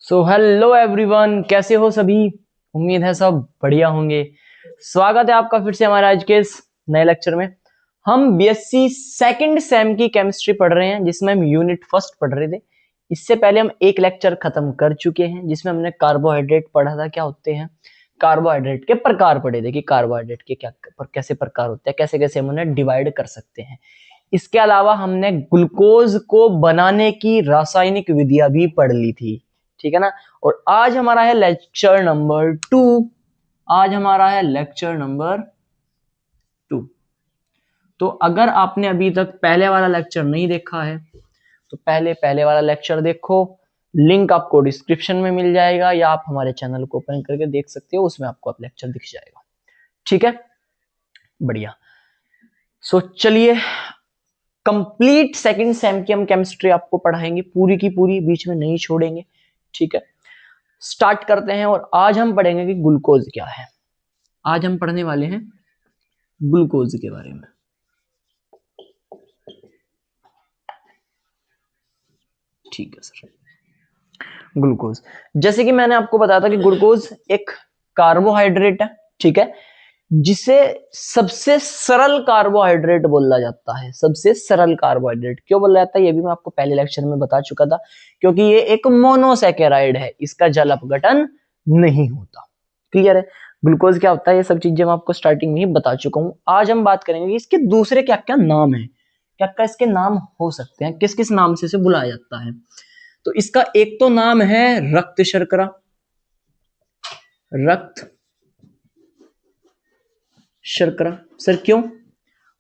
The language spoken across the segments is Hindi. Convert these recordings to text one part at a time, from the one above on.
सो हेलो एवरीवन, कैसे हो सभी। उम्मीद है सब बढ़िया होंगे। स्वागत है आपका फिर से हमारे आज के इस नए लेक्चर में। हम बीएससी सेकंड सेम की केमिस्ट्री पढ़ रहे हैं, जिसमें हम यूनिट फर्स्ट पढ़ रहे थे। इससे पहले हम एक लेक्चर खत्म कर चुके हैं, जिसमें हमने कार्बोहाइड्रेट पढ़ा था, क्या होते हैं कार्बोहाइड्रेट के प्रकार पढ़े थे कि कार्बोहाइड्रेट के क्या कैसे प्रकार होते हैं, कैसे कैसे हम उन्हें डिवाइड कर सकते हैं। इसके अलावा हमने ग्लूकोज को बनाने की रासायनिक विधियां भी पढ़ ली थी, ठीक है ना। और आज हमारा है लेक्चर नंबर 2। आज हमारा है लेक्चर नंबर 2। तो अगर आपने अभी तक पहले वाला लेक्चर नहीं देखा है तो पहले वाला लेक्चर देखो। लिंक आपको डिस्क्रिप्शन में मिल जाएगा, या आप हमारे चैनल को ओपन करके देख सकते हो, उसमें आपको लेक्चर दिख जाएगा। ठीक है, बढ़िया। सो चलिए, कंप्लीट सेकंड सेम की हम केमिस्ट्री आपको पढ़ाएंगे, पूरी की पूरी, बीच में नहीं छोड़ेंगे। ठीक है, स्टार्ट करते हैं। और आज हम पढ़ेंगे कि ग्लूकोज क्या है। आज हम पढ़ने वाले हैं ग्लूकोज के बारे में। ठीक है सर। ग्लूकोज, जैसे कि मैंने आपको बताया था कि ग्लूकोज एक कार्बोहाइड्रेट है, ठीक है, जिसे सबसे सरल कार्बोहाइड्रेट बोला जाता है। सबसे सरल कार्बोहाइड्रेट क्यों बोला जाता है, ये भी मैं आपको पहले लेक्चर में बता चुका था। क्योंकि ये एक मोनोसैकेराइड है, इसका जल अपघटन नहीं होता। क्लियर है। ग्लूकोज क्या होता है, ये सब चीजें मैं आपको स्टार्टिंग में ही बता चुका हूं। आज हम बात करेंगे कि इसके दूसरे क्या क्या नाम है, क्या क्या इसके नाम हो सकते हैं, किस किस नाम से इसे बुलाया जाता है। तो इसका एक तो नाम है रक्त शर्करा। रक्त शर्करा सर क्यों?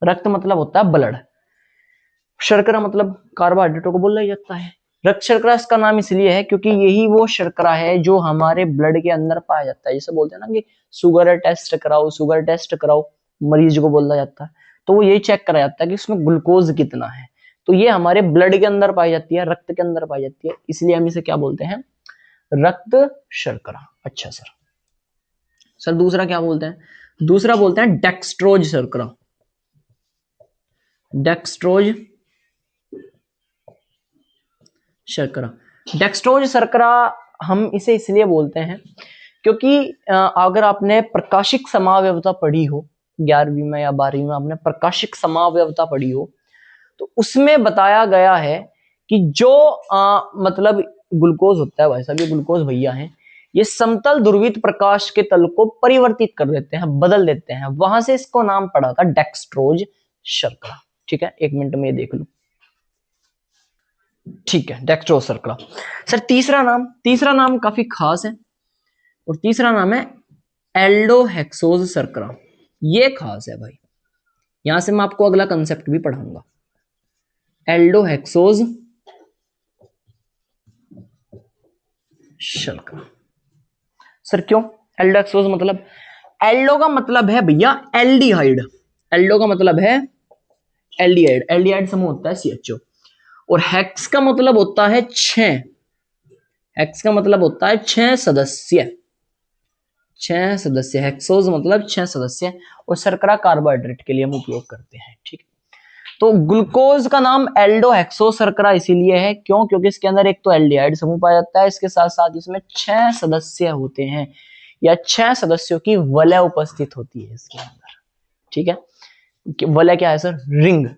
रक्त मतलब होता है ब्लड, शर्करा मतलब कार्बोहाइड्रेटों को बोला जाता है। रक्त शर्करा इसका नाम इसलिए है क्योंकि यही वो शर्करा है जो हमारे ब्लड के अंदर पाया जाता है। जैसे बोलते हैं ना कि शुगर टेस्ट कराओ, शुगर टेस्ट कराओ, मरीज को बोला जाता है। तो वो यही चेक करा जाता है कि उसमें ग्लूकोज कितना है। तो ये हमारे ब्लड के अंदर पाई जाती है, रक्त के अंदर पाई जाती है, इसलिए हम इसे क्या बोलते हैं, रक्त शर्करा। अच्छा सर, सर दूसरा क्या बोलते हैं? दूसरा बोलते हैं डेक्सट्रोज शर्करा। डेक्सट्रोज शर्करा। डेक्सट्रोज शर्करा हम इसे इसलिए बोलते हैं क्योंकि अगर आपने प्रकाशिक समावयवता पढ़ी हो 11वीं में या 12वीं में, आपने प्रकाशिक समावयवता पढ़ी हो, तो उसमें बताया गया है कि जो मतलब ग्लूकोज होता है, वैसा भी ग्लूकोज भैया है, ये समतल ध्रुवित प्रकाश के तल को परिवर्तित कर देते हैं, बदल देते हैं। वहां से इसको नाम पड़ा था डेक्सट्रोज शर्करा। ठीक है, एक मिनट में ये देख लो। ठीक है, डेक्सट्रोज शर्करा। सर तीसरा नाम काफी खास है, और तीसरा नाम है एल्डोहेक्सोज शर्करा। ये खास है भाई, यहां से मैं आपको अगला कंसेप्ट भी पढ़ाऊंगा। एल्डोहेक्सोज शर्करा। सर क्यों एल्डोहेक्सोज मतलब? एल्डो का मतलब है भैया एल्डिहाइड। एल्डो का मतलब है एल्डिहाइड। एल्डिहाइड समूह होता है CHO। और हेक्स का मतलब होता है 6। हेक्स का मतलब होता है 6 सदस्य। 6 सदस्य, हेक्सोज मतलब 6 सदस्य। और शर्करा कार्बोहाइड्रेट के लिए हम उपयोग करते हैं। ठीक, तो ग्लूकोज का नाम एल्डोहेक्सो शर्करा इसीलिए है, क्यों? क्योंकि इसके अंदर एक तो एल्डिहाइड समूह पाया जाता है, इसके साथ साथ इसमें 6 सदस्य होते हैं, या 6 सदस्यों की वलय उपस्थित होती है इसके अंदर। ठीक है, वलय क्या है सर? रिंग।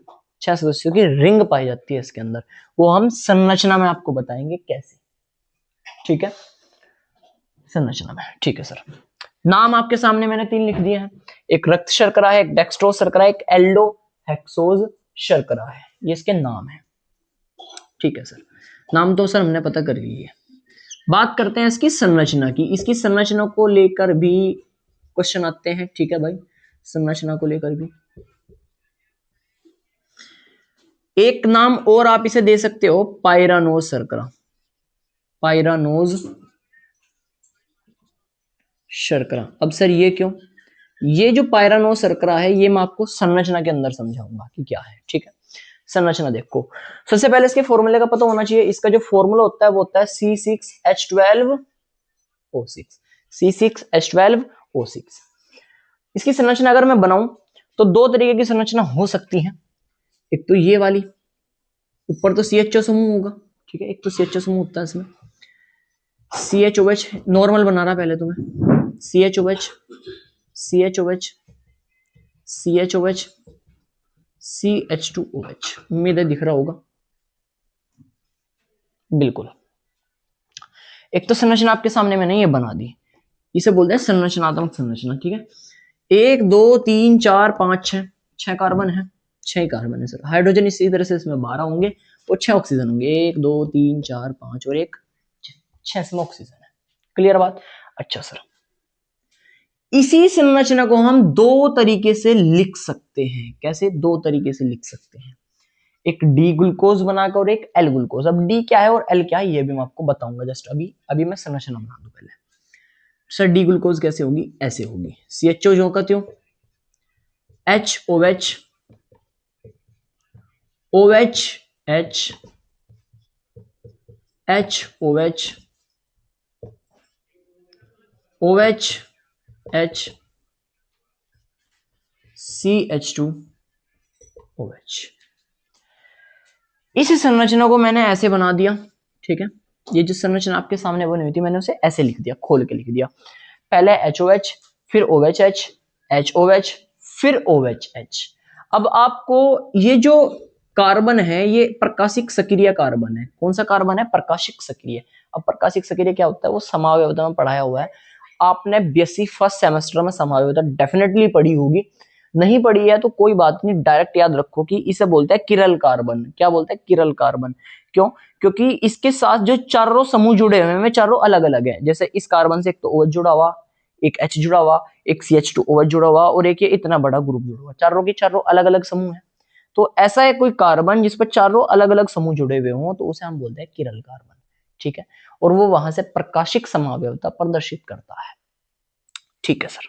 6 सदस्यों की रिंग पाई जाती है इसके अंदर। वो हम संरचना में आपको बताएंगे कैसे। ठीक है, संरचना में। ठीक है सर, नाम आपके सामने मैंने 3 लिख दिए हैं। एक रक्त शर्करा है, एक डेक्सट्रोज शर्करा है, एक एल्डोहेक्सोज शर्करा है। ये इसके नाम है। ठीक है सर, नाम तो सर हमने पता कर लिए। बात करते हैं इसकी संरचना की। इसकी संरचना को लेकर भी क्वेश्चन आते हैं। ठीक है भाई, संरचना को लेकर भी एक नाम और आप इसे दे सकते हो, पायरानोज शर्करा। पायरानोज शर्करा। अब सर ये क्यों? ये जो पायरानोज शर्करा है, ये मैं आपको संरचना के अंदर समझाऊंगा कि क्या है। ठीक है, संरचना देखो, सबसे पहले इसके फॉर्मूले का पता होना चाहिए। इसका जो फॉर्मूला होता है वो होता है C6H12O6। C6H12O6। इसकी संरचना अगर मैं बनाऊं तो 2 तरीके की संरचना हो सकती है। एक तो ये वाली, ऊपर तो CHO समूह होगा, ठीक है, एक तो CHO समूह होता है इसमें। CHOH नॉर्मल बना रहा पहले तो मैं, CHOH CHOH CHOH CH2OH, उम्मीद है दिख रहा होगा। बिल्कुल, एक तो संरचना आपके सामने मैंने ये बना दी, इसे बोलते हैं संरचनात्मक संरचना। ठीक है, 1 2 3 4 5 6, 6 कार्बन है, 6 कार्बन है सर। हाइड्रोजन इसी तरह से इसमें 12 होंगे और 6 ऑक्सीजन होंगे, 1 2 3 4 5 और 1 6 इसमें ऑक्सीजन है। क्लियर बात? अच्छा सर, इसी संरचना को हम दो तरीके से लिख सकते हैं। कैसे? दो तरीके से लिख सकते हैं, एक डी ग्लूकोज बनाकर और एक एल ग्लूकोज। अब डी क्या है और एल क्या है ये भी मैं आपको बताऊंगा, जस्ट अभी अभी मैं संरचना बना दूं पहले। सर डी ग्लूकोज कैसे होगी? ऐसे होगी, CHO जो का त्यों, HOH OH H HOH OH H CH2OH। इस संरचना को मैंने ऐसे बना दिया। ठीक है, ये जो संरचना आपके सामने बनी हुई थी मैंने उसे ऐसे लिख दिया, खोल के लिख दिया। पहले HOH, फिर OHH, HOH, फिर OHH। अब आपको ये जो कार्बन है ये प्रकाशिक सक्रिय कार्बन है। कौन सा कार्बन है? प्रकाशिक सक्रिय। अब प्रकाशिक सक्रिय क्या होता है? वो समावयवता में पढ़ाया हुआ है आपने, BSc फर्स्ट सेमेस्टर में समावयवता डेफिनेटली पढ़ी होगी। नहीं पढ़ी है तो कोई बात नहीं, डायरेक्ट याद रखो कि इसे बोलते हैं किरल कार्बन। क्या बोलते हैं? किरल कार्बन। क्यों? क्योंकि इसके साथ जो चारों समूह जुड़े हुए हैं चारों अलग अलग है। जैसे इस कार्बन से एक तो OH जुड़ा हुआ, एक H जुड़ा हुआ, एक CH2OH जुड़ा हुआ और एक ये इतना बड़ा ग्रुप जुड़ा हुआ। चारों के चारों अलग अलग समूह है। तो ऐसा है कोई कार्बन जिस पर चारों अलग अलग समूह जुड़े हुए हों तो उसे हम बोलते हैं किरल कार्बन। ठीक है, और वो वहां से प्रकाशिक समावयवता प्रदर्शित करता है। ठीक है सर,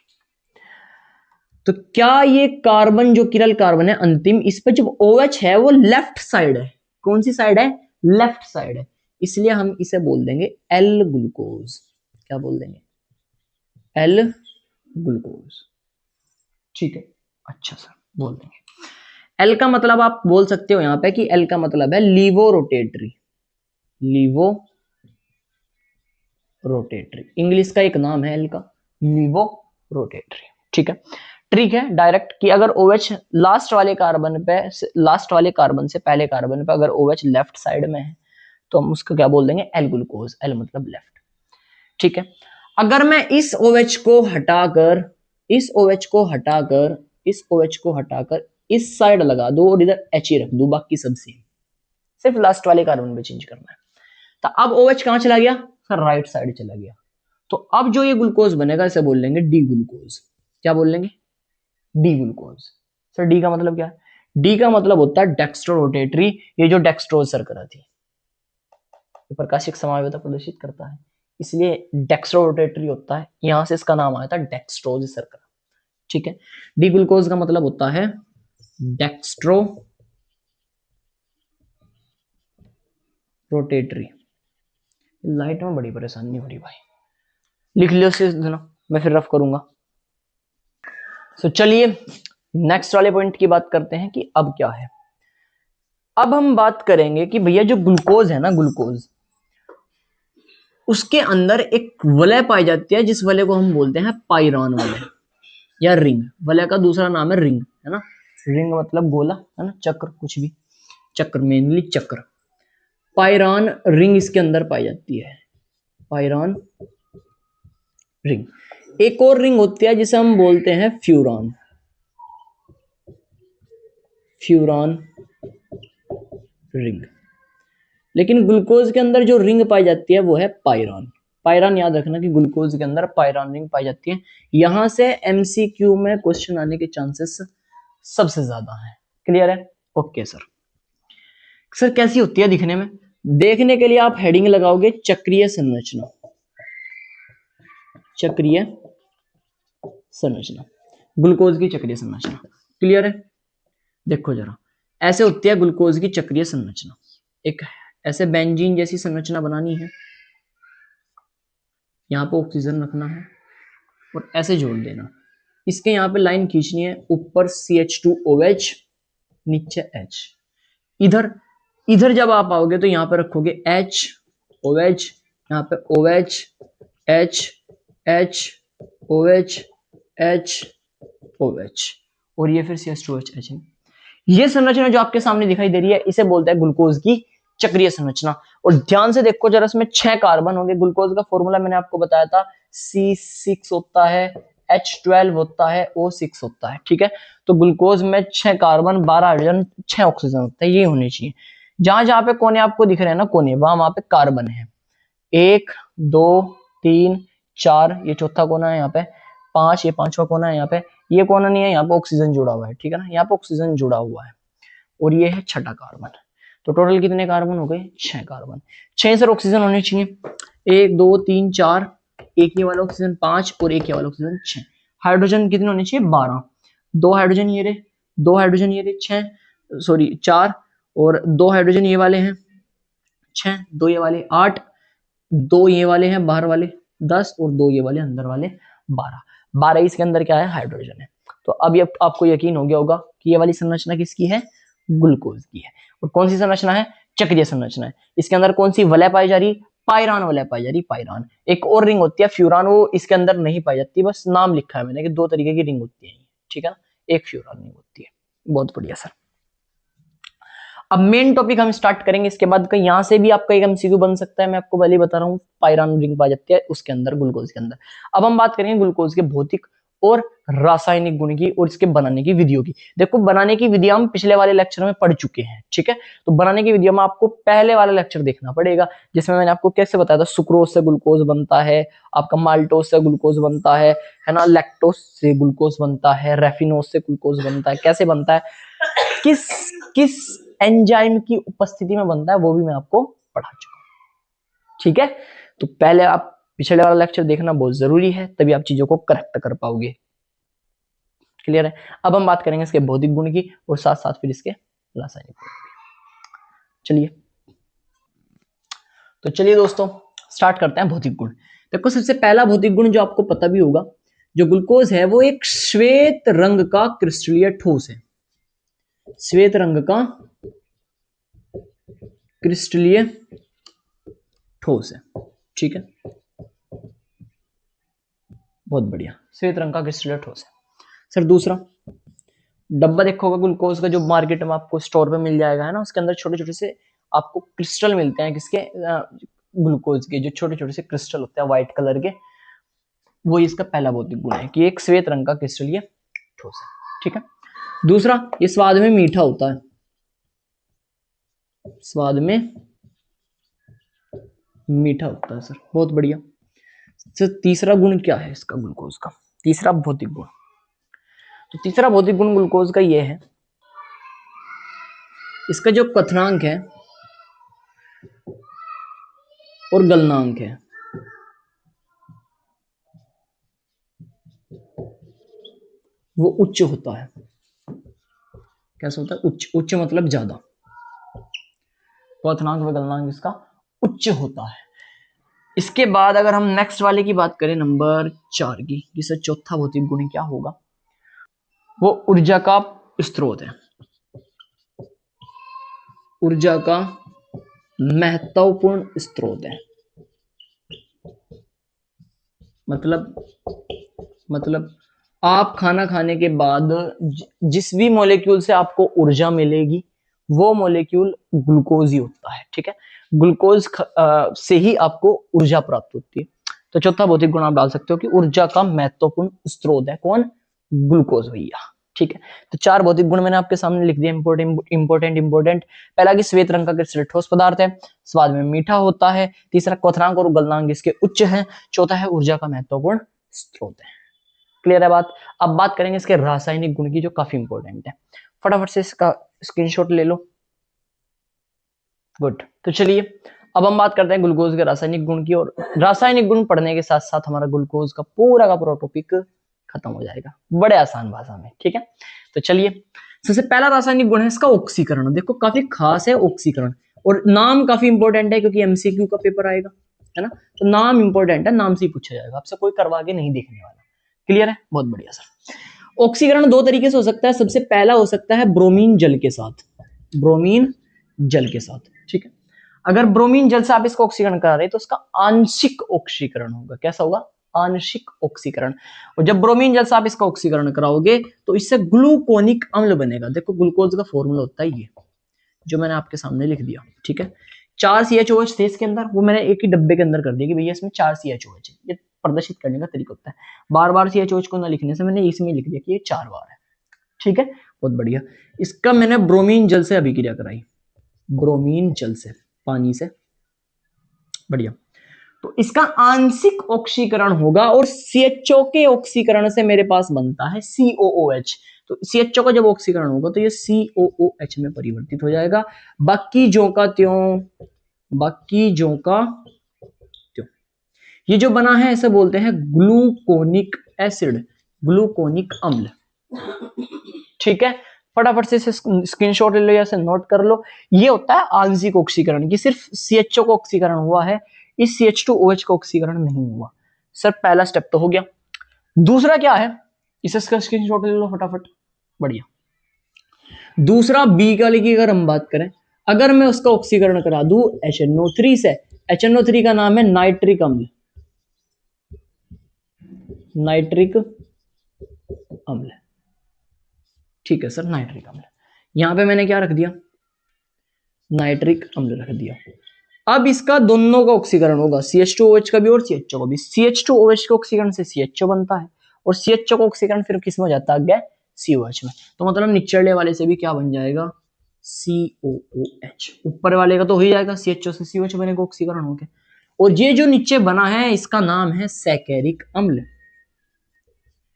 तो क्या ये कार्बन जो किरल कार्बन है अंतिम, इस पर जब OH है वो लेफ्ट साइड है। कौन सी साइड है? लेफ्ट साइड है, इसलिए हम इसे बोल देंगे एल ग्लूकोज। क्या बोल देंगे? L glucose. ठीक है, अच्छा सर, बोल देंगे। एल का मतलब आप बोल सकते हो यहां पे कि एल का मतलब है levo rotatory. Levo rotatory English का एक नाम है एल का, लीवो रोटेटरी। ठीक है, ट्रिक है डायरेक्ट कि अगर OH लास्ट वाले कार्बन पे, लास्ट वाले कार्बन से पहले कार्बन पे अगर OH लेफ्ट साइड में है तो हम उसको क्या बोल देंगे? L glucose. एल मतलब लेफ्ट। ठीक है, अगर मैं इस OH को हटाकर, इस OH को हटाकर, इस OH को हटाकर इस साइड लगा दो और इधर H ही रख दो, बाकी सब सेम, सिर्फ लास्ट वाले कार्बन पे चेंज करना है। तो अब OH कहां चला गया? सर राइट साइड चला गया। तो अब जो ये ग्लूकोज बनेगा इसे बोल लेंगे डी ग्लूकोज। क्या बोल लेंगे? D glucose. सर डी का मतलब क्या है? डी का मतलब होता है डेक्स्ट्रो रोटेटरी। ये जो डेक्स्ट्रोज शर्करा थी प्रकाशिक समावयवता प्रदर्शित करता है, इसलिए डेक्स्ट्रो रोटेटरी होता है, यहां से इसका नाम आया था डेक्स्ट्रोज शर्करा। ठीक है, डी ग्लूकोज का मतलब होता है डेक्स्ट्रो रोटेटरी। लाइट में बड़ी परेशानी हो रही भाई, लिख लियो से ना, मैं फिर रफ करूंगा। सो चलिए नेक्स्ट वाले पॉइंट की बात करते हैं कि अब क्या है। अब हम बात करेंगे कि भैया जो ग्लूकोज है ना, ग्लूकोज, उसके अंदर एक वलय पाई जाती है जिस वलय को हम बोलते हैं पाइरान वलय या रिंग। वलय का दूसरा नाम है रिंग, है ना। रिंग मतलब गोला, है ना, चक्र, कुछ भी, चक्र, मेनली चक्र। पाइरान रिंग इसके अंदर पाई जाती है, पाइरान रिंग। एक और रिंग होती है जिसे हम बोलते हैं फ्यूरान, फ्यूरान रिंग। लेकिन ग्लूकोज के अंदर जो रिंग पाई जाती है वो है पाइरान। पाइरान याद रखना कि ग्लूकोज के अंदर पाइरान रिंग पाई जाती है। यहां से MCQ में क्वेश्चन आने के चांसेस सबसे ज्यादा है। क्लियर है? Okay sir. सर कैसी होती है दिखने में? देखने के लिए आप हेडिंग लगाओगे चक्रीय संरचना, चक्रीय संरचना, ग्लूकोज की चक्रीय संरचना। क्लियर है? देखो जरा, ऐसे होती है ग्लूकोज की चक्रीय संरचना। एक ऐसे बेंजीन जैसी संरचना बनानी है, यहां पे ऑक्सीजन रखना है और ऐसे जोड़ देना। इसके यहां पे लाइन खींचनी है, ऊपर CH2OH, नीचे H। इधर इधर जब आप आओगे तो यहां पे रखोगे HOH, यहाँ पे OH H H OH H OH और ये फिर CH2H है। ये संरचना जो आपके सामने दिखाई दे रही है इसे बोलते हैं ग्लूकोज की चक्रीय संरचना। और ध्यान से देखो जरा, इसमें 6 कार्बन होंगे। ग्लूकोज का फॉर्मूला मैंने आपको बताया था, C6 होता है, H12 होता है, O6 होता है। ठीक है, तो ग्लूकोज में 6 कार्बन, 12 हाइड्रोजन, 6 ऑक्सीजन होता है, ये होने चाहिए। जहां जहां पे कोने आपको दिख रहे हैं ना, कोने, वहां पे कार्बन है। 1 2 3 4, ये चौथा कोना है यहाँ पे, 5, ये पांचवा कोना है यहाँ पे, ये कोना नहीं है, यहाँ पे ऑक्सीजन जुड़ा हुआ है। ठीक है ना, यहाँ पे ऑक्सीजन जुड़ा हुआ है और ये है छठा कार्बन। तो टोटल कितने कार्बन हो गए? 6 कार्बन। 6 सर ऑक्सीजन होने चाहिए, 1 2 3 4, एक ये वाला ऑक्सीजन 5 और एक ये वाला ऑक्सीजन 6। हाइड्रोजन कितने होने चाहिए? 12। 2 हाइड्रोजन ये रहे, 2 हाइड्रोजन ये रहे, 6 सॉरी 4, और 2 हाइड्रोजन ये वाले हैं 6, 2 ये वाले 8, 2 ये वाले हैं बाहर वाले 10 और 2 ये वाले अंदर वाले 12। 12 इसके अंदर क्या है? हाइड्रोजन है। तो अब ये आपको यकीन हो गया होगा कि ये वाली संरचना किसकी है? ग्लूकोज की है। और कौन सी संरचना है? चक्रीय संरचना है। इसके अंदर कौन सी वलय पाई जा रही? पायरान वलय पाई जा रही, पायरान। एक और रिंग होती है फ्यूरान, वो इसके अंदर नहीं पाई जाती, बस नाम लिखा है मैंने कि 2 तरीके की रिंग होती है। ठीक है ना, एक फ्यूरान रिंग होती है। बहुत बढ़िया सर। अब मेन टॉपिक हम स्टार्ट करेंगे, इसके बाद कहीं यहां से भी आपका एक एमसीक्यू बन सकता है, मैं आपको पहले बता रहा हूँ। पायरान रिंग पाई जाती है उसके अंदर, ग्लूकोज के अंदर। अब हम बात करेंगे ग्लूकोज के भौतिक और रासायनिक गुण की और इसके बनाने की विधियों की। देखो, बनाने की विधि हम पिछले वाले लेक्चर में पढ़ चुके हैं। ठीक है, तो बनाने की विधियों में आपको पहले वाला लेक्चर देखना पड़ेगा, जिसमें मैंने आपको कैसे बताया था, सुक्रोज से ग्लूकोज बनता है, आपका माल्टोज से ग्लूकोज बनता है ना, लैक्टोज से ग्लूकोज बनता है, रेफिनोज से ग्लूकोज बनता है, कैसे बनता है, किस किस एंजाइम की उपस्थिति में बनता है, वो भी मैं आपको पढ़ा चुका हूं। ठीक है, तो पहले आप पिछले वाला लेक्चर देखना बहुत जरूरी है, तभी आप चीजों को करेक्ट कर पाओगे। क्लियर है? अब हम बात करेंगे इसके भौतिक गुण की और साथ साथ फिर इसके रासायनिक गुण की। चलिए, तो चलिए दोस्तों स्टार्ट करते हैं भौतिक गुण। देखो, सबसे पहला भौतिक गुण जो आपको पता भी होगा, जो ग्लूकोज है वो एक श्वेत रंग का क्रिस्टलीय ठोस है। श्वेत रंग का क्रिस्टलीय ठोस है। ठीक है, बहुत बढ़िया, श्वेत रंग का क्रिस्टलीय ठोस है। सर दूसरा, डब्बा देखोगे ग्लूकोज का जो मार्केट में आपको स्टोर पे मिल जाएगा, है ना, उसके अंदर छोटे छोटे से आपको क्रिस्टल मिलते हैं, किसके? ग्लूकोज के, जो छोटे छोटे से क्रिस्टल होते हैं व्हाइट कलर के, वो इसका पहला भौतिक गुण है कि एक श्वेत रंग का क्रिस्टलीय ठोस है। ठीक है, दूसरा, ये स्वाद में मीठा होता है। स्वाद में मीठा होता है सर, बहुत बढ़िया। सर तीसरा गुण क्या है इसका, ग्लूकोज का तीसरा भौतिक गुण? तो तीसरा भौतिक गुण ग्लूकोज का ये है, इसका जो क्वथनांक है और गलनांक है, वो उच्च होता है। कैसा होता है? उच्च। उच्च मतलब ज्यादा। क्वथनांक व गलनांक इसका उच्च होता है। इसके बाद अगर हम नेक्स्ट वाले की बात करें, नंबर 4 की, जिससे चौथा भौतिक गुण क्या होगा, वो ऊर्जा का स्रोत है। ऊर्जा का महत्वपूर्ण स्रोत है। मतलब आप खाना खाने के बाद जिस भी मॉलिक्यूल से आपको ऊर्जा मिलेगी, वो मॉलिक्यूल ग्लूकोज ही होता है। ठीक है, ग्लूकोज से ही आपको ऊर्जा प्राप्त होती है। तो चौथा भौतिक गुण आप डाल सकते हो कि ऊर्जा का महत्वपूर्ण स्रोत है कौन? ग्लूकोज भैया। ठीक है, तो 4 भौतिक गुण मैंने आपके सामने लिख दिया, इंपोर्टेंट। पहला कि श्वेत रंग का क्रिस्टल ठोस पदार्थ है, स्वाद में मीठा होता है, तीसरा क्वथनांक और गलनांक इसके उच्च है, चौथा है ऊर्जा का महत्वपूर्ण स्रोत है। क्लियर है बात? अब बात करेंगे इसके रासायनिक गुण की, जो काफी इंपॉर्टेंट है। फटाफट से इसका स्क्रीनशॉट ले लो। गुड, तो चलिए अब हम बात करते हैं ग्लूकोज के रासायनिक गुण की, और रासायनिक गुण पढ़ने के साथ साथ हमारा ग्लूकोज का पूरा टॉपिक खत्म हो जाएगा, बड़े आसान भाषा में। ठीक है, तो चलिए, सबसे पहला रासायनिक गुण है इसका ऑक्सीकरण। देखो, काफी खास है ऑक्सीकरण, और नाम काफी इंपॉर्टेंट है क्योंकि एमसीक्यू का पेपर आएगा, है ना, तो नाम इंपॉर्टेंट है, नाम से ही पूछा जाएगा, आपसे कोई करवा के नहीं देखने वाला। क्लियर है? बहुत बढ़िया सर। ऑक्सीकरण 2 तरीके से हो सकता है। सबसे पहला हो सकता है ब्रोमीन जल के साथ, ब्रोमीन जल के साथ। ठीक है, अगर ब्रोमीन जल से आप इसका ऑक्सीकरण करा रहे हैं तो उसका आंशिक ऑक्सीकरण होगा। कैसा होगा? आंशिक ऑक्सीकरण। और जब ब्रोमीन जल से आप इसका ऑक्सीकरण कराओगे तो इससे ग्लूकोनिक अम्ल बनेगा। देखो ग्लूकोज का फॉर्मूला होता है ये, जो मैंने आपके सामने लिख दिया, ठीक है। 4 CHOH थे इसके अंदर, वो मैंने एक ही डब्बे के अंदर कर दिया कि भैया इसमें 4 CHOH है। ये प्रदर्शित करने का तरीका होता है। बार बार CHOH को ना लिखने से मैंने इसमें लिख दिया कि ये 4 बार है, ठीक है। बहुत बढ़िया। इसका मैंने ब्रोमीन जल से अभिक्रिया कराई, ब्रोमीन जल से, पानी से, बढ़िया। तो इसका आंशिक ऑक्सीकरण होगा और CHO के ऑक्सीकरण से मेरे पास बनता है COOH। तो CHO का जब ऑक्सीकरण होगा तो ये COOH में परिवर्तित हो जाएगा। बाकी जो का त्यों, बाकी जो का त्यों। ये जो बना है इसे बोलते हैं ग्लूकोनिक एसिड, ग्लूकोनिक अम्ल, ठीक है। फटाफट से स्क्रीनशॉट ले लो या से नोट कर लो। ये होता है आंशिक ऑक्सीकरण, कि सिर्फ CHO का ऑक्सीकरण हुआ है, इस CH2OH का ऑक्सीकरण नहीं हुआ। सर पहला स्टेप तो हो गया। दूसरा क्या है, इसे स्क्रीनशॉट ले लो फटाफट, बढ़िया। दूसरा बी वाले की अगर हम बात करें, अगर मैं उसका ऑक्सीकरण करा दूं HNO3 से, HNO3 का नाम है नाइट्रिक अम्ल, नाइट्रिक अम्ल, ठीक है सर, नाइट्रिक अम्ल। यहां पे मैंने क्या रख दिया, नाइट्रिक अम्ल रख दिया। अब इसका दोनों का ऑक्सीकरण होगा, CH2OH का भी और CHO का भी। CH2OH के ऑक्सीकरण से CHO बनता है और CHO का ऑक्सीकरण फिर किस में हो जाता है, COH में। तो मतलब निचले वाले से भी क्या बन जाएगा, COOH। ऊपर वाले का तो हो ही जाएगा, CHO से COH बनेगा ऑक्सीकरण होके। और ये जो नीचे बना है इसका नाम है सैकेरिक अम्ल,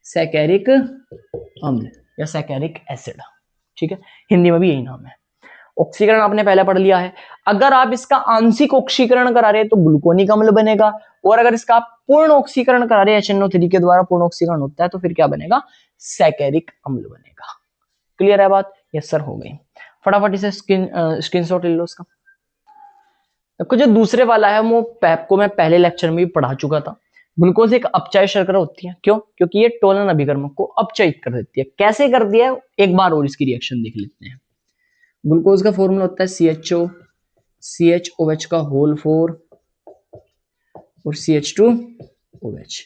सैकेरिक अम्ल या सैकेरिक एसिड, ठीक है। हिंदी में भी यही नाम है। ऑक्सीकरण आपने पहले पढ़ लिया है। अगर आप इसका आंशिक ऑक्सीकरण करा रहे हैं तो ग्लूकोनिक अम्ल बनेगा, और अगर इसका आप पूर्ण ऑक्सीकरण करा रहे हैं HNO3 के द्वारा पूर्ण ऑक्सीकरण होता है तो फिर क्या बनेगा, सैकेरिक अम्ल बनेगा। क्लियर है बात? यस सर, हो गई। फटाफट इसे स्क्रीनशॉट ले लो उसका। देखो जो दूसरे वाला है वो पैप को मैं पहले लेक्चर में भी पढ़ा चुका था। ग्लूकोज एक अपचय शर्करा होती है, क्यों? क्योंकि ये टोलन अभिकर्मक को अपचयित कर देती है। कैसे कर दिया है एक बार और इसकी रिएक्शन देख लेते हैं। ग्लूकोज का फॉर्मूला होता है CHO, CHOH का होल 4 और CH2OH।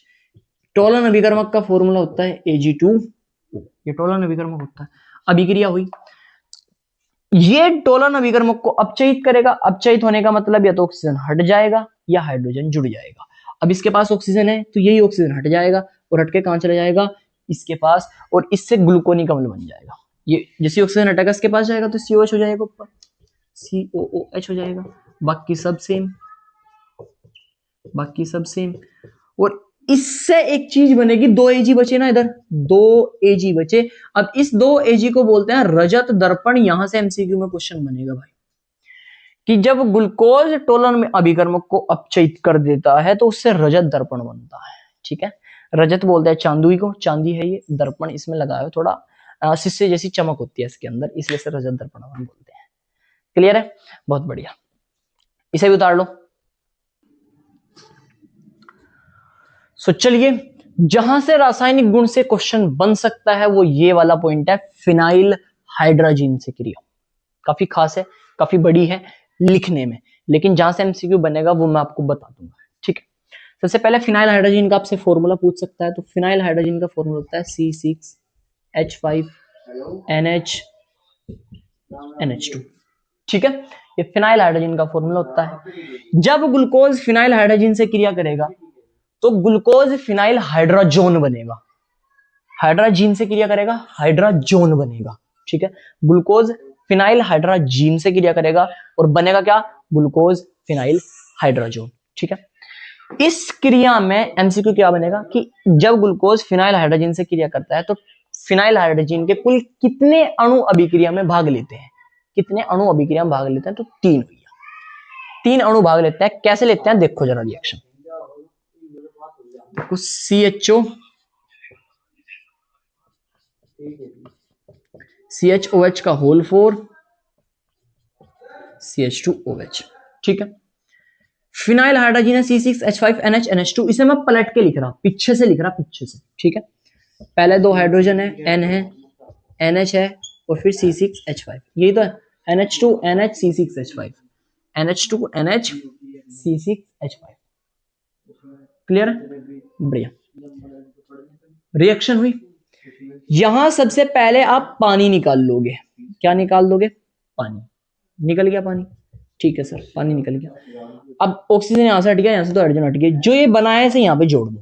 टोलन अभिकर्मक का फॉर्मूला होता है Ag2, ये टोलन अभिकर्मक होता है। अभिक्रिया हुई, ये टोलन अभिकर्मक को अपचयित करेगा। अपचयित होने का मतलब या तो ऑक्सीजन हट जाएगा या हाइड्रोजन जुड़ जाएगा। अब इसके पास ऑक्सीजन है तो यही ऑक्सीजन हट जाएगा और हट के कहां चला जाएगा, इसके पास, और इससे ग्लूकोनिक अम्ल बन जाएगा। ये जैसे ऑक्सीजन हटेगा इसके पास जाएगा तो COH हो जाएगा, ऊपर COOH हो जाएगा। बाकी सब सेम, बाकी सब सेम। और इससे एक चीज बनेगी, 2 Ag बचे ना इधर, 2 Ag बचे। अब इस 2 Ag को बोलते हैं रजत दर्पण। यहां से MCQ में क्वेश्चन बनेगा भाई, कि जब ग्लूकोज टोलन में अभिकर्मक को अपचयित कर देता है तो उससे रजत दर्पण बनता है, ठीक है। रजत बोलते हैं चांदुई को, चांदी है ये, दर्पण इसमें लगा है थोड़ा शीशे जैसी चमक होती है इसके अंदर, इसलिए से रजत दर्पण बोलते हैं। क्लियर है? बहुत बढ़िया। इसे भी उतार लो। सो चलिए, जहां से रासायनिक गुण से क्वेश्चन बन सकता है वो ये वाला पॉइंट है, फिनाइल हाइड्रोजन से क्रिया। काफी खास है, काफी बड़ी है लिखने में, लेकिन जहां से MCQ बनेगा वो मैं आपको बता दूंगा, ठीक है। सबसे पहले फिनाइल हाइड्रोजन का आपसे फॉर्मूला पूछ सकता है, तो फिनाइल हाइड्रोजन का फॉर्मूला होता है C6H5NH2, ठीक है। ये फिनाइल हाइड्रोजन का फॉर्मूला होता है। जब ग्लूकोज फिनाइल हाइड्रोजन से क्रिया करेगा तो ग्लूकोज फिनाइल हाइड्रोजोन बनेगा। हाइड्रोजन से क्रिया करेगा, हाइड्रोजोन बनेगा, ठीक है। ग्लूकोज फिनाइल हाइड्रोजन से क्रिया करेगा और बनेगा क्या, ग्लूकोज फिनाइल हाइड्रोजोन, ठीक है। इस क्रिया में MCQ क्या बनेगा कि जब ग्लूकोज फिनाइल हाइड्रोजन से क्रिया करता है तो फिनाइल हाइड्रोजन के कुल कितने अणु अभिक्रिया में भाग लेते हैं, कितने अणु अभिक्रिया में भाग लेते हैं, तो 3 भैया, 3 अणु भाग लेते हैं। कैसे लेते हैं देखो जरा रिएक्शन। देखो CHOH का होल 4 CH2OH, ठीक है। फिनाइल हाइड्रोजन है C6H5NH2। इसे मैं पलट के लिख रहा, पीछे से लिख रहा, पीछे से, ठीक है। पहले 2 हाइड्रोजन है, N है, NH है और फिर C6H5, यही तो है, NH2 NH C6H5। NH2 NH C6H5। Clear है? बढ़िया। रिएक्शन हुई। यहां सबसे पहले आप पानी निकाल लोगे। क्या निकाल दोगे? पानी। निकल गया पानी। ठीक है सर, पानी निकल गया। अब ऑक्सीजन यहां से हट गया, यहां से तो हाइड्रोजन हट गया। जो ये बनाया है इसे यहां पे जोड़ दो,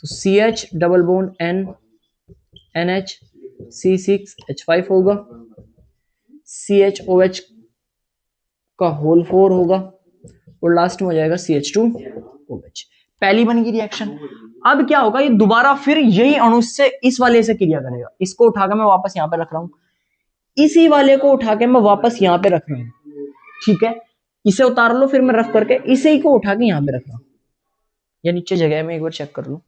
तो CH double bond N NH C6H5 होगा, CHOH का होल 4 होगा और लास्ट में हो जाएगा CH2OH। पहली बन गई रिएक्शन। अब क्या होगा, ये दोबारा फिर यही अणु से इस वाले से क्रिया करेगा। इसको उठाकर मैं वापस यहां पे रख रहा हूं, इसी वाले को उठा के मैं वापस यहां पे रख रहा हूं। ठीक है, इसे उतार लो, फिर मैं रख करके इसे ही को उठा के यहां पे रख रहा हूं। या नीचे जगह है, मैं एक बार चेक कर लूं।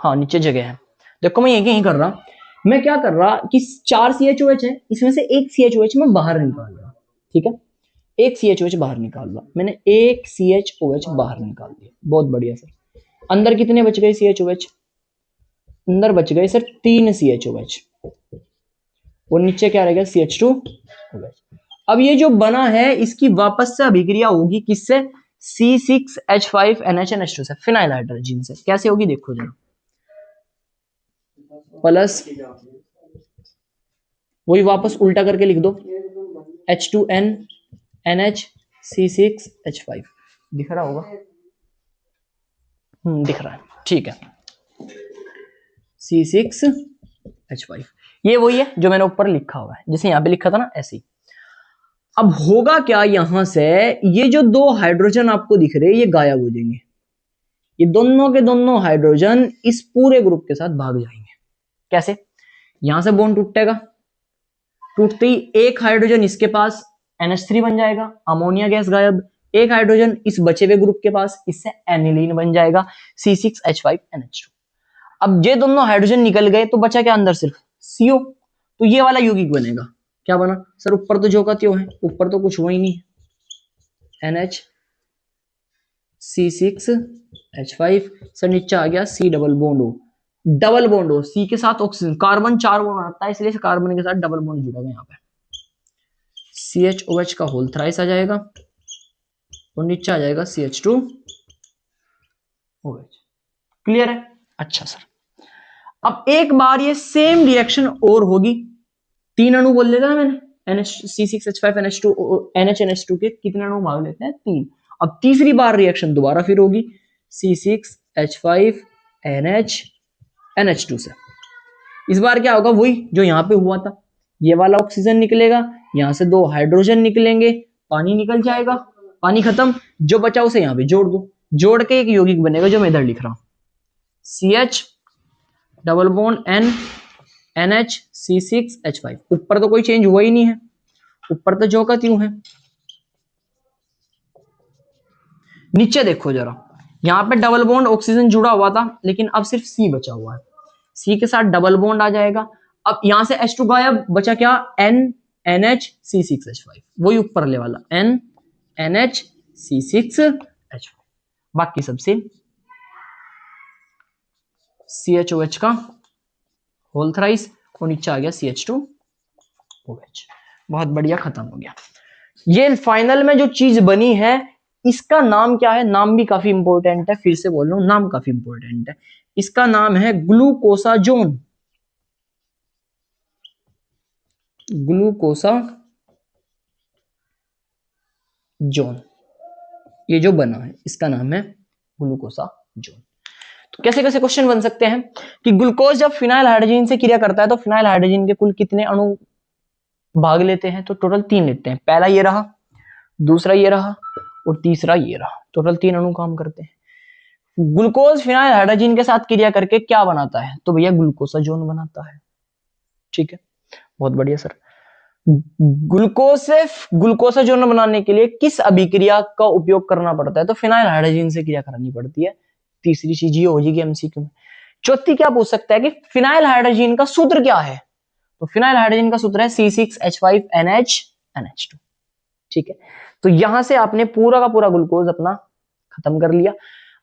हाँ नीचे जगह है। देखो मैं यही कर रहा, मैं क्या कर रहा कि 4 CHOH है, इसमें से एक CHOH मैं बाहर निकाल रहा। ठीक है, एक CHOH बाहर निकाल रहा मैंने, एक CHOH बाहर निकाल दिया। बहुत बढ़िया सर। अंदर कितने बच गए CHOH? अंदर बच गए सर 3 CHOH और नीचे क्या रहेगा? CH2OH। अब ये जो बना है इसकी वापस से अभिक्रिया होगी किससे? C6H5NH से, फिनाइल हाइड्रोजन से। कैसे होगी देखो जरा, प्लस वही वापस उल्टा करके लिख दो, H2N NH C6H5। दिख रहा होगा? दिख रहा है, ठीक है। C6H5 ये वही है जो मैंने ऊपर लिखा हुआ है, जैसे यहां पे लिखा था ना, ऐसे ही। अब होगा क्या, यहां से ये जो 2 हाइड्रोजन आपको दिख रहे हैं ये गायब हो जाएंगे। ये दोनों के दोनों हाइड्रोजन इस पूरे ग्रुप के साथ भाग जाएंगे। कैसे? यहां से बॉन्ड टूटेगा, टूटते ही एक हाइड्रोजन इसके पास NH3 बन जाएगा, अमोनिया गैस गायब। एक हाइड्रोजन इस बचे हुए ग्रुप के पास, इससे एनिलीन बन जाएगा C6H5NH2। अब ये दोनों हाइड्रोजन निकल गए तो बचा क्या अंदर? सिर्फ CO। तो ये वाला यौगिक बनेगा। क्या बना सर? ऊपर तो जो का त्यों है, ऊपर तो कुछ हुआ ही नहीं। NH C6H5 सर, नीचे आ गया C double bond O। Double bond हो, C के साथ ऑक्सीजन, कार्बन 4 बॉन्ड आता है, इसलिए कार्बन के साथ डबल बॉन्ड जुड़ा हुआ यहाँ पे। CHOH का होल थ्राइस आ जाएगा और नीचे आ जाएगा CH2OH। क्लियर है? अच्छा सर, अब एक बार ये सेम रिएक्शन और होगी। 3 अणु बोल देता ना मैंने, C6H5NH2 NH2 के कितने अणु भाग लेते हैं? 3। अब तीसरी बार रिएक्शन दोबारा फिर होगी C6H5NH2 से। इस बार क्या होगा? वही जो यहां पे हुआ था, ये वाला ऑक्सीजन निकलेगा, यहां से 2 हाइड्रोजन निकलेंगे, पानी निकल जाएगा, पानी खत्म, जो बचा उसे यहां पे जोड़ दो, जोड़ के एक यौगिक बनेगा जो मैं इधर लिख रहा हूं, CH double bond N NH C6H5। ऊपर तो कोई चेंज हुआ ही नहीं है, ऊपर तो जो का त्यों है। नीचे देखो जरा, यहां पे डबल बॉन्ड ऑक्सीजन जुड़ा हुआ था, लेकिन अब सिर्फ C बचा हुआ है। C के साथ डबल बॉन्ड आ जाएगा। अब यहां से H2 गायब, बचा क्या? N NH C6H5, वही ऊपर ले वाला N NH C6H5। बाकी सब सेम। CHOH का होल थ्राइस और नीचे आ गया CH2OH। बहुत बढ़िया, खत्म हो गया। ये फाइनल में जो चीज बनी है इसका नाम क्या है? नाम भी काफी इंपॉर्टेंट है, फिर से बोल रहा हूं, नाम काफी इंपॉर्टेंट है। इसका नाम है ग्लूकोसाजोन। ग्लूकोसाजोन ये जो बना है इसका नाम है ग्लूकोसाजोन। तो कैसे कैसे क्वेश्चन बन सकते हैं कि ग्लूकोज जब फिनाइल हाइड्रोजन से क्रिया करता है तो फिनाइल हाइड्रोजन के कुल कितने अणु भाग लेते हैं? तो टोटल 3 लेते हैं। पहला ये रहा, दूसरा ये रहा और तीसरा ये रहा। टोटल 3 अणु काम करते हैं। ग्लूकोज फिनाइल हाइड्रोजन के साथ क्रिया करके क्या बनाता है? तो भैया ग्लूकोसाजोन बनाता है। ठीक है, बहुत बढ़िया सर। ग्लूकोज से ग्लूकोसाजोन बनाने के लिए किस अभिक्रिया का उपयोग करना पड़ता है? तो फिनाइल हाइड्रोजन से क्रिया करनी पड़ती है। तीसरी चीज ये हो जाएगी MCQ में। चौथी क्या पूछ सकता है कि फिनाइल हाइड्रोजन का सूत्र क्या है? तो फिनाइल हाइड्रोजन का सूत्र है C6H5NH2। ठीक है, तो यहां से आपने पूरा का पूरा ग्लूकोज अपना खत्म कर लिया।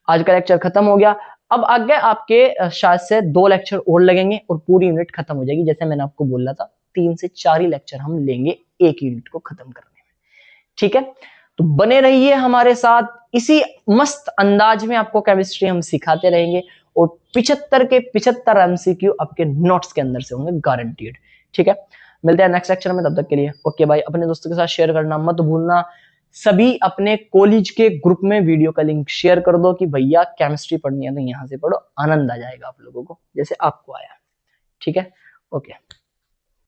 आज का लेक्चर खत्म हो गया। अब आगे आपके शायद से 2 लेक्चर और लगेंगे और पूरी यूनिट खत्म हो जाएगी। जैसे मैंने आपको बोला था 3 से 4 ही लेक्चर हम लेंगे एक यूनिट को खत्म करने में। ठीक है, तो बने रहिए हमारे साथ, इसी मस्त अंदाज में आपको केमिस्ट्री हम सिखाते रहेंगे और 75 के 75 एमसीक्यू आपके नोट्स के अंदर से होंगे गारंटीड। ठीक है, मिलते हैं नेक्स्ट लेक्चर में, तब तक के लिए ओके भाई। अपने दोस्तों के साथ शेयर करना मत भूलना, सभी अपने कॉलेज के ग्रुप में वीडियो का लिंक शेयर कर दो कि भैया केमिस्ट्री पढ़नी है तो यहां से पढ़ो, आनंद आ जाएगा आप लोगों को जैसे आपको आया। ठीक है, ओके।